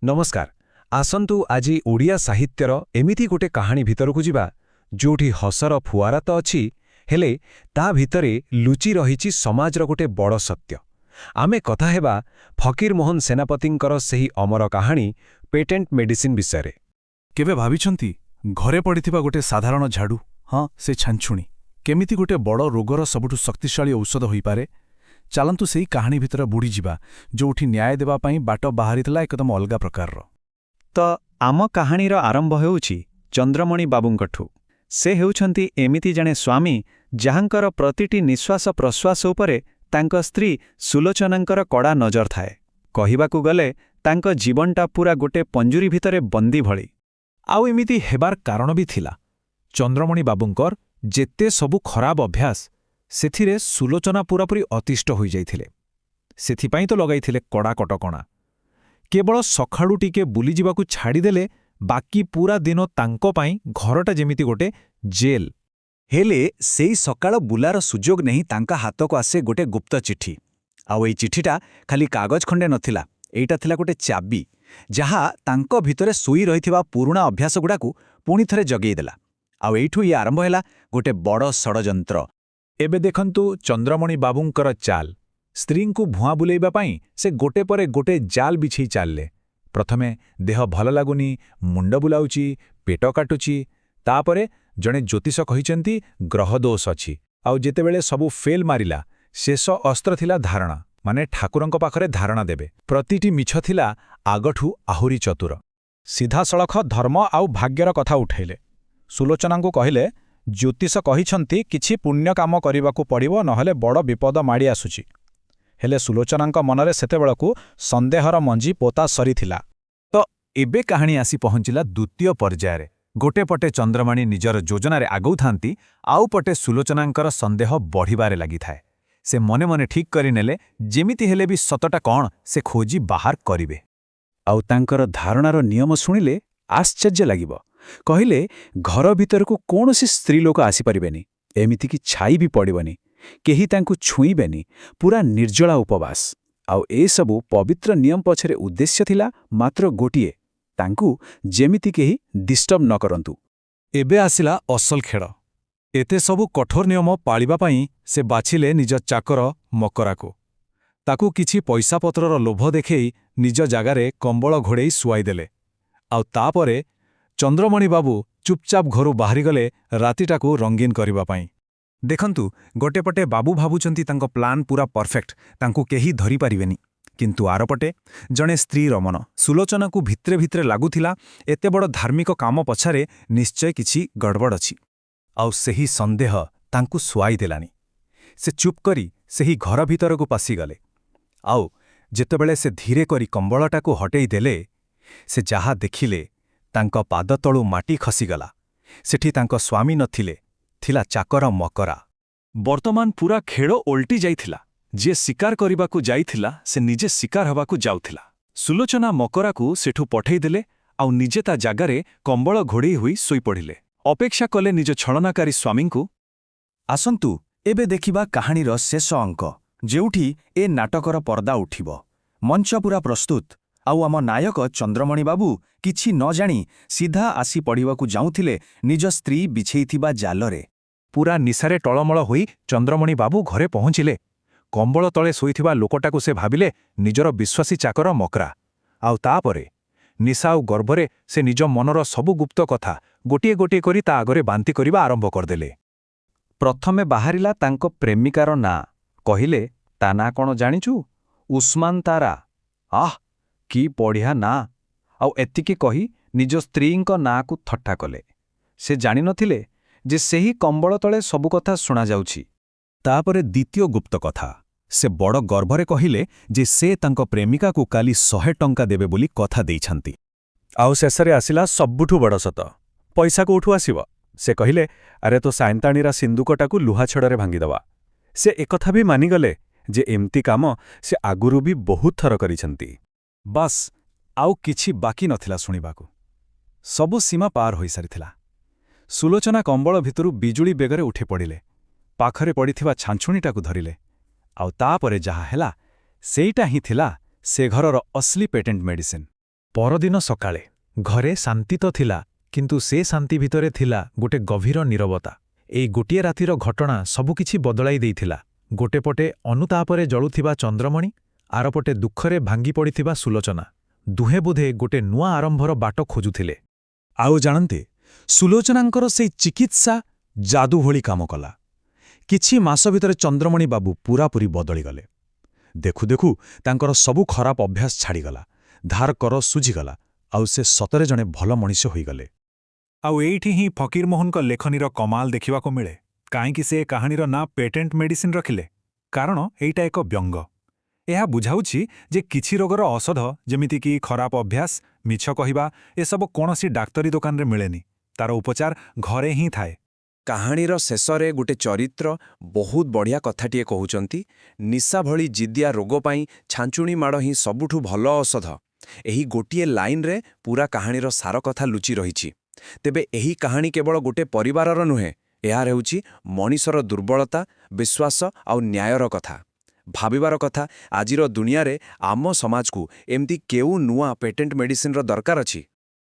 नमस्कार आसंतु आज ओडिया साहित्यर एमिति गोटे कहानी भितरकू जिबा जोठी हसर फुआरा तो अछि हेले ता भितरे लुचि रहिछि समाजर गोटे बड़ सत्य। आमे कथा हेबा फकीर मोहन सेनापतिंकर सही अमर कहानी पेटेंट मेडिसिन विषय। केबे भाबिछंती घरे पड़िथिबा गोटे साधारण झाड़ू हाँ से छांछुणी केमिति गोटे बड़ रोगर सबुठु शक्तिशाली औषध होई पारे। चालंतु सेही कहानी भितर बुड़ी जिबा जोठी न्याय देबा पई बाट बाहरितला एकदम अलगा प्रकारर। तो आम कहानीर आरंभ हेउछि चंद्रमणि बाबूंकठु। से हेउछंती एमिति जणे स्वामी जहांकर प्रतिटी निश्वास प्रश्वास उपरे तांक स्त्री सुलोचनांकर कड़ा नजर थाए। कहिबाकू गले तांक जीवनटा पूरा गोटे पंजुरी भितरे बंदी भली। आउ एमिति हेबार कारण भी थिला। चंद्रमणि बाबूंकर जेते सबु खराब अभ्यास सेथिरे सुलोचना पूरापूरी अतिष्ट होई जाइथिले। सेथिपाई तो लगाइथिले कड़ा कटकणा। केवल सखाळु टिके बुली जिबाकू छाड़ीदेले बाकी पूरा दिन तांको पाई घरटा जेमिति गोटे जेल। हेले सेई सकाळ बुलार सुजोग नहीं तांका हाथ को आसे गोटे गुप्त चिठी। आउ एई चिठीटा खाली कागज खंडे नथिला, एइटा थिला गोटे चाबी जहा तांको भितरे सुई रहिथिबा पुरुणा अभ्यास गुडाकू पुणी थरे जगेई देला। आउ एइठु ये आरंभ हैला गोटे बड़ षडयंत्र। एबे देखंतु चंद्रमणि बाबूंकर चाल। स्त्रींकु भुआ बुलेइबा पाई से गोटे परे गोटे जाल बिछेई चालले। प्रथमे देह भल लागुनी, मुंड बुलाउची, पेट काटुची, तापरे जणे ज्योतिष कहिचंती ग्रह दोष अछि। आउ जेतेबेले सबु फेल मारिला शेष अस्त्र थिला धारणा, माने ठाकुरंक पाखरे धारणा देबे। प्रतिटी मिछ थिला आगठु आहुरी चतुर। सीधासळख धर्म आउ भाग्यर कथा उठैले। सुलोचनांकु कहिले ज्योतिष कहिछंती किछि पुण्य काम करिबाकू पड़िबो नहले बड़ विपद माड़ी आसुची। हेले सुलोचनांक मनरे सेतेबेळकू संदेहर मंजी पोता सरीथिला। तो एबे कहानी आसी पहुंचिला द्वितीय पर्याୟରେ। गोटे पटे चंद्रमणि निजर योजनारे आगौ थांती, आउ पटे सुलोचनांकर संदेह बढ़िबारे लागिथाए। से मने मने ठीक करिनेले जेमिति हेले भी सतटा कौन से खोजी बाहर करिवे। आउ तांकर धारणार नियम शुणिले आश्चर्य लागिबो। कहिले घर भितरकू कौनसी स्त्री लोक आसी परिबेनी, एमिति कि छाई भी पड़िबनी, केही तांकू छुईबेनी, पूरा निर्जला उपवास। आउ ए सबु पवित्र नियम पछरे उद्देश्य थिला मात्र गोटिए, तांकू जेमिति केही डिस्टर्ब न करंतु। एबे आसिला असल खेळ। एते सबु कठोर नियम पाळिबा पई से बाछिले निज चाकर मकराको। ताकू किछि पैसा पत्रर लोभ देखेई निज जागारे कंबळ घोड़ेई सुआई देले। आउ तापरे चंद्रमणि बाबू चुपचाप घरू बाहरी गले रातिटाकू रंगीन करिबा पाई। देखंतु गोटे पटे बाबू भाबुचंती तांको प्लान पूरा परफेक्ट, तांकू केही धरी पारिबेनी, किंतु आरपटे जणे स्त्री रमन सुलोचनाकू भित्रे भित्रे लागुथिला एते बड़ धार्मिक काम पछारे निश्चय किछि गड़बड़ अछि। आउ सेही संदेह तांकू सुआई देलानी। से चुप करी सेही घर भितरकू पसिगले। आउ जेतेबेले से धीरे करी कंबळटाकू हटेई देले, से जाहा देखिले तांको पाद तळु माटी खसीगला। सेठी तांको स्वामी नथिले, थिला चाकर मकरा। वर्तमान पूरा खेळ ओल्टी जाइथिला। जे शिकार करिबाकू जाइथिला से निजे शिकार हबाकू जाउथिला। सुलोचना मकराकू सेठू पठेई देले, आउ निजे ता जागारे कंबळ घोड़ेई होई सोई पड़िले। अपेक्षा कले निज छलनाकारी स्वामींकू। आसंतु एबे देखिबा कहानीर शेष अंक, जेउठी ए नाटकर पर्दा उठिबो। मंच पूरा प्रस्तुत। आउ आम नायक चंद्रमणि बाबू किछि न जानी सीधा आसी पड़िबाकू जाउथिले निज स्त्री बिछेइथिबा जालरे। पूरा निशारे टळमळ होई चंद्रमणि बाबू घरे पहुंचिले। कंबळ तळे सोइथिबा लोकटाकू से भाबिले निजर विश्वासी चाकर मकरा। आउ तापरे निशा आउ गर्भरे से निज मनर सबु गुप्त कथा गोटिए गोटिए करी ता आगरे बांती करिबा आरंभ करदेले। प्रथमे बाहरिला तांको प्रेमिकार ना। कहिले ता ना कोन जानिचु? उस्मान तारा। आह की पढ़िया ना। आउ एतिके कही निज स्त्रींक नाकू थट्टा कले। से जानि नथिले जे सेही कंबळ तळे सबु कथा सुना जाउछि। तापरे द्वितीय गुप्त कथा। से बड़ गर्भरे कहिले जे से तांको प्रेमिकाकू काली 100 टंका देबे बोली कथा देइछंती। आउ शेषरे आसिला सबुठु बड़ सत। पैसा कोठु आसिबो? से कहिले अरे तो सायंताणीरा सिंदुकटाकू लुहा छड़रे भांगिदवा। से एकथा भी मानिगले जे एमती काम से आगुरु भी बहुत थर करिछंती। बास आउ किछि बाकी नथिला शुणिबाकू। सबु सीमा पार होई सारिथिला। सुलोचना कंबळ भितरु बिजुली बेगरे उठी पड़िले। पाखरे पड़िथिबा छांछुणीटाकू धरिले। आउ तापरे जाहा हेला सेईटा ही थिला से घरर असली पेटेंट मेडिसिन। ପରଦିନ ସକାଳେ ଘରେ ଶାନ୍ତି ତ ଥିଲା, କିନ୍ତୁ ସେ ଶାନ୍ତି ଭିତରେ ଥିଲା ଗୋଟେ ଗଭୀର ନୀରବତା। ଏଇ ଗୋଟିଏ ରାତିର ଘଟଣା ସବୁକିଛି ବଦଳାଇ ଦେଇଥିଲା। ଗୋଟେ ପଟେ ଅନୁତାପରେ ଜଳୁଥିବା ଚନ୍ଦ୍ରମଣି, ଆରପଟେ ଦୁଃଖରେ ଭାଙ୍ଗି ପଡ଼ିଥିବା ସୁଲୋଚନା। ଦୁହେଁ ବୋଧେ ଗୋଟେ ନୂଆ ଆରମ୍ଭର ବାଟ ଖୋଜୁଥିଲେ। ଆଉ ଜାଣନ୍ତି, ସୁଲୋଚନାଙ୍କର ସେଇ ଚିକିତ୍ସା ଯାଦୁ ଭଳି କାମ କଲା। କିଛି ମାସ ଭିତରେ ଚନ୍ଦ୍ରମଣି ବାବୁ ପୂରାପୂରି ବଦଳିଗଲେ। ଦେଖୁ ଦେଖୁ ତାଙ୍କର ସବୁ ଖରାପ ଅଭ୍ୟାସ ଛାଡ଼ିଗଲା, ଧାର କର ଶୁଝିଗଲା, ଆଉ ସେ ସତରେ ଜଣେ ଭଲ ମଣିଷ ହୋଇଗଲେ। ଆଉ ଏଇଠି ହିଁ ଫକୀରମୋହନଙ୍କ ଲେଖନୀର କମାଲ ଦେଖିବାକୁ ମିଳେ। କାହିଁକି ସେ କାହାଣୀର ନାଁ ପେଟେଣ୍ଟ ମେଡିସିନ ରଖିଲେ? କାରଣ ଏଇଟା ଏକ ବ୍ୟଙ୍ଗ। ଏହା ବୁଝାଉଛି ଯେ କିଛି ରୋଗର ଔଷଧ, ଯେମିତିକି ଖରାପ ଅଭ୍ୟାସ, ମିଛ କହିବା, ଏସବୁ କୌଣସି ଡାକ୍ତରୀ ଦୋକାନରେ ମିଳେନି। ତାର ଉପଚାର ଘରେ ହିଁ ଥାଏ। କାହାଣୀର ଶେଷରେ ଗୋଟେ ଚରିତ୍ର ବହୁତ ବଢ଼ିଆ କଥାଟିଏ କହୁଛନ୍ତି, ନିଶା ଭଳି ଜିଦିଆ ରୋଗ ପାଇଁ ଛାଞ୍ଚୁଣି ମାଡ଼ ହିଁ ସବୁଠୁ ଭଲ ଔଷଧ। ଏହି ଗୋଟିଏ ଲାଇନରେ ପୂରା କାହାଣୀର ସାର କଥା ଲୁଚି ରହିଛି। ତେବେ ଏହି କାହାଣୀ କେବଳ ଗୋଟେ ପରିବାରର ନୁହେଁ, ଏହା ହେଉଛି ମଣିଷର ଦୁର୍ବଳତା, ବିଶ୍ୱାସ ଆଉ ନ୍ୟାୟର କଥା। ଭାବିବାର କଥା, ଆଜିର ଦୁନିଆରେ ଆମ ସମାଜକୁ ଏମିତି କେଉଁ ନୂଆ ପେଟେଣ୍ଟ ମେଡିସିନର ଦରକାର ଅଛି?